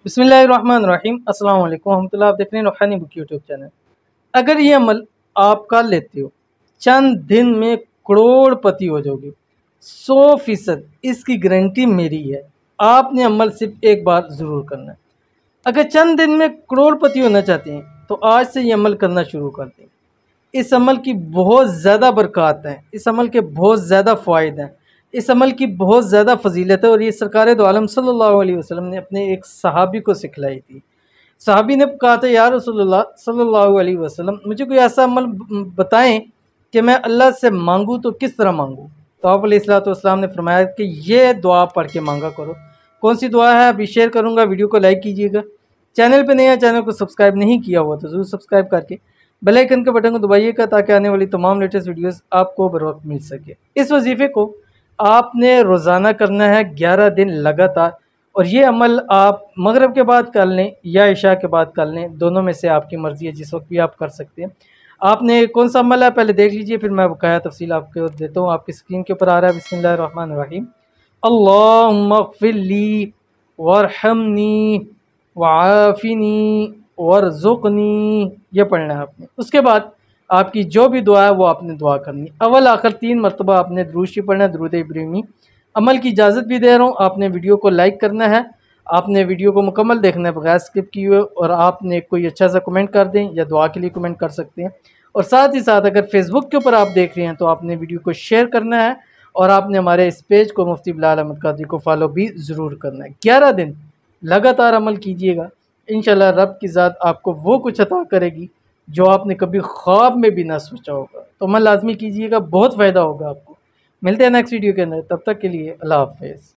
बिस्मिल्लाहिर्रहमानिर्रहीम अस्सलाम वालेकुम रहमतुल्लाह। आप देख रहे हैं रूहानी बुक यूट्यूब चैनल। अगर ये अमल आप कर लेते हो, चंद दिन में करोड़पति हो जाओगे। 100% इसकी गारंटी मेरी है। आपने अमल सिर्फ एक बार ज़रूर करना है। अगर चंद दिन में करोड़पति होना चाहते हैं तो आज से ये अमल करना शुरू कर दें। इस अमल की बहुत ज़्यादा बरक़ात हैं, इस अमल के बहुत ज़्यादा फ़ायदे हैं, इस अमल की बहुत ज़्यादा फजीलत है। और ये सरकार दो आलम सल्लल्लाहु अलैहि वसल्लम ने अपने एक सहाबी को सिखलाई थी। सहाबी ने कहा था, या रसूलुल्लाह सल्लल्लाहु अलैहि वसल्लम, मुझे कोई ऐसा अमल बताएं कि मैं अल्लाह से मांगूँ तो किस तरह मांगूँ। तो आप अलैहिस्सलातु वस्सलाम ने फरमाया कि ये दुआ पढ़ के मांगा करो। कौन सी दुआ है अभी शेयर करूँगा, वीडियो को लाइक कीजिएगा। चैनल पर नया, चैनल को सब्सक्राइब नहीं किया हुआ तो ज़रूर सब्सक्राइब करके बेल आइकन के बटन को दबाइएगा ताकि आने वाली तमाम लेटेस्ट वीडियोस आपको बर वक्त मिल सके। इस वजीफ़े को आपने रोज़ाना करना है 11 दिन लगातार। और ये अमल आप मगरिब के बाद कर लें या इशा के बाद कर लें, दोनों में से आपकी मर्ज़ी है, जिस वक्त भी आप कर सकते हैं। आपने कौन सा अमल है पहले देख लीजिए, फिर मैं बकाया तफसील आपको देता हूँ। आपकी स्क्रीन के ऊपर आ रहा है बिस्मिल्लाहिर्रहमानिर्रहीम, अल्लाहुम्मा अग़फ़िरली वरहमनी वआफ़िनी वर्ज़ुक़नी, ये पढ़ना है आपने। उसके बाद आपकी जो भी दुआ है वो आपने दुआ करनी। अव्वल आखिर 3 मरतबा आपने दुरूद शरीफ पढ़ना है, दुरूद इब्राहिमी। अमल की इजाज़त भी दे रहा हूँ, आपने वीडियो को लाइक करना है, आपने वीडियो को मुकम्मल देखना है बगैर स्किप किए हुए, और आपने कोई अच्छा सा कमेंट कर दें या दुआ के लिए कमेंट कर सकते हैं। और साथ ही साथ अगर फेसबुक के ऊपर आप देख रहे हैं तो आपने वीडियो को शेयर करना है, और आपने हमारे इस पेज को मुफ्ती बिलाल अहमद कादरी को फॉलो भी ज़रूर करना है। 11 दिन लगातार अमल कीजिएगा, इंशाल्लाह रब की ज़ात आपको वो कुछ अता करेगी जो आपने कभी ख्वाब में भी ना सोचा होगा। तो अमल लाजमी कीजिएगा, बहुत फ़ायदा होगा आपको। मिलते हैं नेक्स्ट वीडियो के अंदर, तब तक के लिए अल्लाह हाफ़िज़।